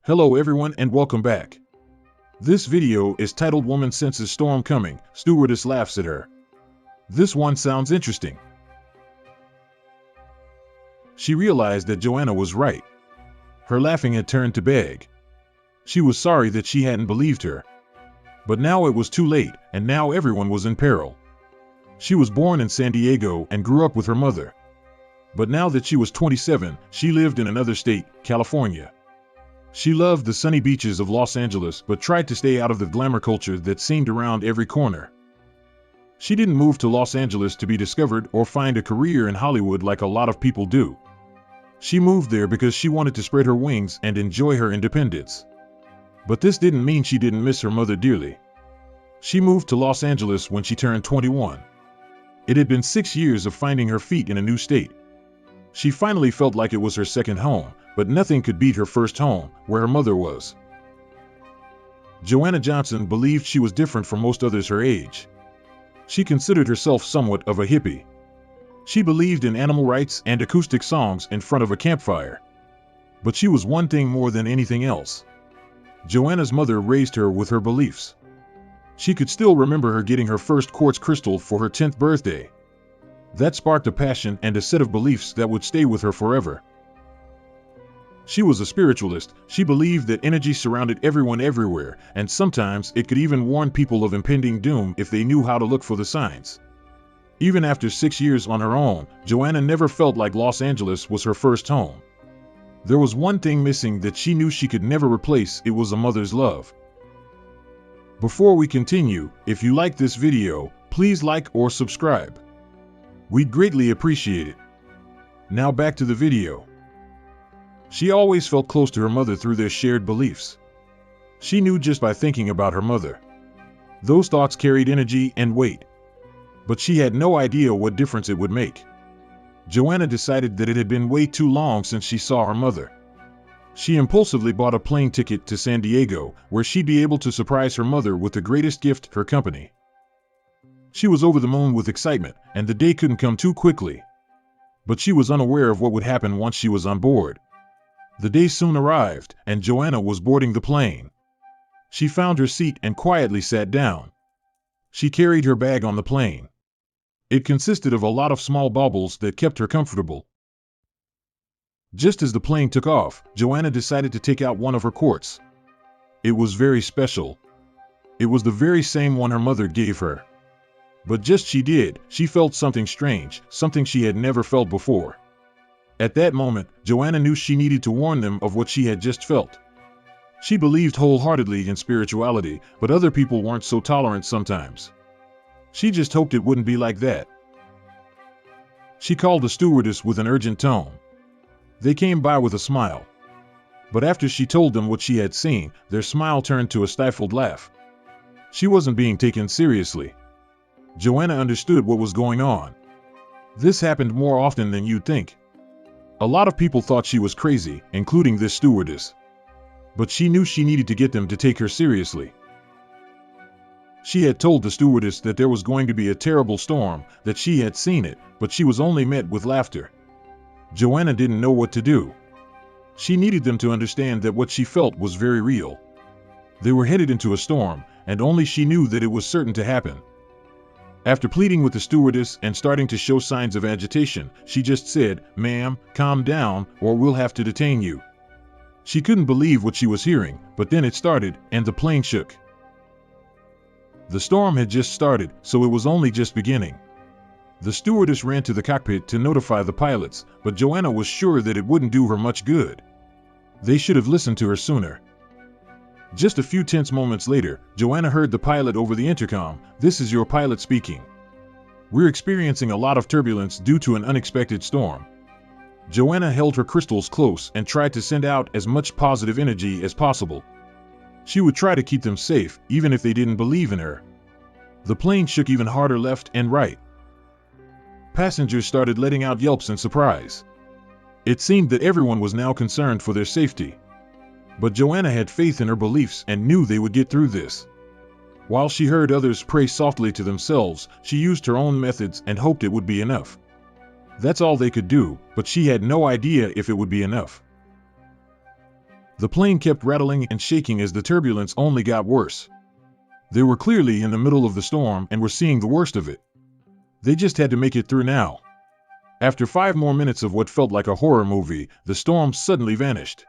Hello everyone and welcome back. This video is titled Woman Senses Storm Coming, Stewardess Laughs at Her. This one sounds interesting. She realized that Joanna was right. Her laughing had turned to beg. She was sorry that she hadn't believed her. But now it was too late, and now everyone was in peril. She was born in San Diego and grew up with her mother. But now that she was 27, she lived in another state, California. She loved the sunny beaches of Los Angeles but tried to stay out of the glamour culture that seemed around every corner. She didn't move to Los Angeles to be discovered or find a career in Hollywood like a lot of people do. She moved there because she wanted to spread her wings and enjoy her independence. But this didn't mean she didn't miss her mother dearly. She moved to Los Angeles when she turned 21. It had been 6 years of finding her feet in a new state. She finally felt like it was her second home, but nothing could beat her first home, where her mother was. Joanna Johnson believed she was different from most others her age. She considered herself somewhat of a hippie. She believed in animal rights and acoustic songs in front of a campfire. But she was one thing more than anything else. Joanna's mother raised her with her beliefs. She could still remember her getting her first quartz crystal for her 10th birthday. That sparked a passion and a set of beliefs that would stay with her forever. She was a spiritualist. She believed that energy surrounded everyone everywhere, and sometimes it could even warn people of impending doom if they knew how to look for the signs. Even after 6 years on her own, Joanna never felt like Los Angeles was her first home. There was one thing missing that she knew she could never replace. It was a mother's love. Before we continue, if you like this video, please like or subscribe. We'd greatly appreciate it. Now back to the video. She always felt close to her mother through their shared beliefs. She knew just by thinking about her mother. Those thoughts carried energy and weight. But she had no idea what difference it would make. Joanna decided that it had been way too long since she saw her mother. She impulsively bought a plane ticket to San Diego, where she'd be able to surprise her mother with the greatest gift, her company. She was over the moon with excitement, and the day couldn't come too quickly. But she was unaware of what would happen once she was on board. The day soon arrived, and Joanna was boarding the plane. She found her seat and quietly sat down. She carried her bag on the plane. It consisted of a lot of small baubles that kept her comfortable. Just as the plane took off, Joanna decided to take out one of her quartz. It was very special. It was the very same one her mother gave her. But just she did, she felt something strange, something she had never felt before. At that moment, Joanna knew she needed to warn them of what she had just felt. She believed wholeheartedly in spirituality, but other people weren't so tolerant sometimes. She just hoped it wouldn't be like that. She called the stewardess with an urgent tone. They came by with a smile. But after she told them what she had seen, their smile turned to a stifled laugh. She wasn't being taken seriously. Joanna understood what was going on. This happened more often than you'd think. A lot of people thought she was crazy, including this stewardess. But she knew she needed to get them to take her seriously. She had told the stewardess that there was going to be a terrible storm, that she had seen it, but she was only met with laughter. Joanna didn't know what to do. She needed them to understand that what she felt was very real. They were headed into a storm, and only she knew that it was certain to happen. After pleading with the stewardess and starting to show signs of agitation, she just said, "Ma'am, calm down, or we'll have to detain you." She couldn't believe what she was hearing, but then it started, and the plane shook. The storm had just started, so it was only just beginning. The stewardess ran to the cockpit to notify the pilots, but Joanna was sure that it wouldn't do her much good. They should have listened to her sooner. Just a few tense moments later, Joanna heard the pilot over the intercom. "This is your pilot speaking. We're experiencing a lot of turbulence due to an unexpected storm." Joanna held her crystals close and tried to send out as much positive energy as possible. She would try to keep them safe, even if they didn't believe in her. The plane shook even harder left and right. Passengers started letting out yelps in surprise. It seemed that everyone was now concerned for their safety. But Joanna had faith in her beliefs and knew they would get through this. While she heard others pray softly to themselves, she used her own methods and hoped it would be enough. That's all they could do, but she had no idea if it would be enough. The plane kept rattling and shaking as the turbulence only got worse. They were clearly in the middle of the storm and were seeing the worst of it. They just had to make it through now. After 5 more minutes of what felt like a horror movie, the storm suddenly vanished.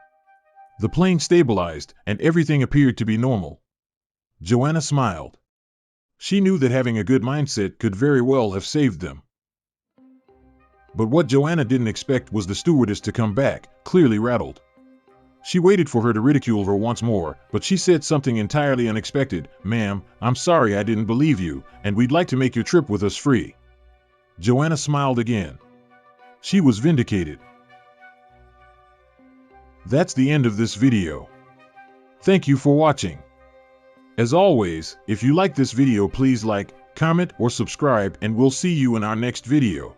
The plane stabilized, and everything appeared to be normal. Joanna smiled. She knew that having a good mindset could very well have saved them. But what Joanna didn't expect was the stewardess to come back, clearly rattled. She waited for her to ridicule her once more, but she said something entirely unexpected. "Ma'am, I'm sorry I didn't believe you, and we'd like to make your trip with us free." Joanna smiled again. She was vindicated. That's the end of this video. Thank you for watching. As always, if you like this video, please like, comment, or subscribe, and we'll see you in our next video.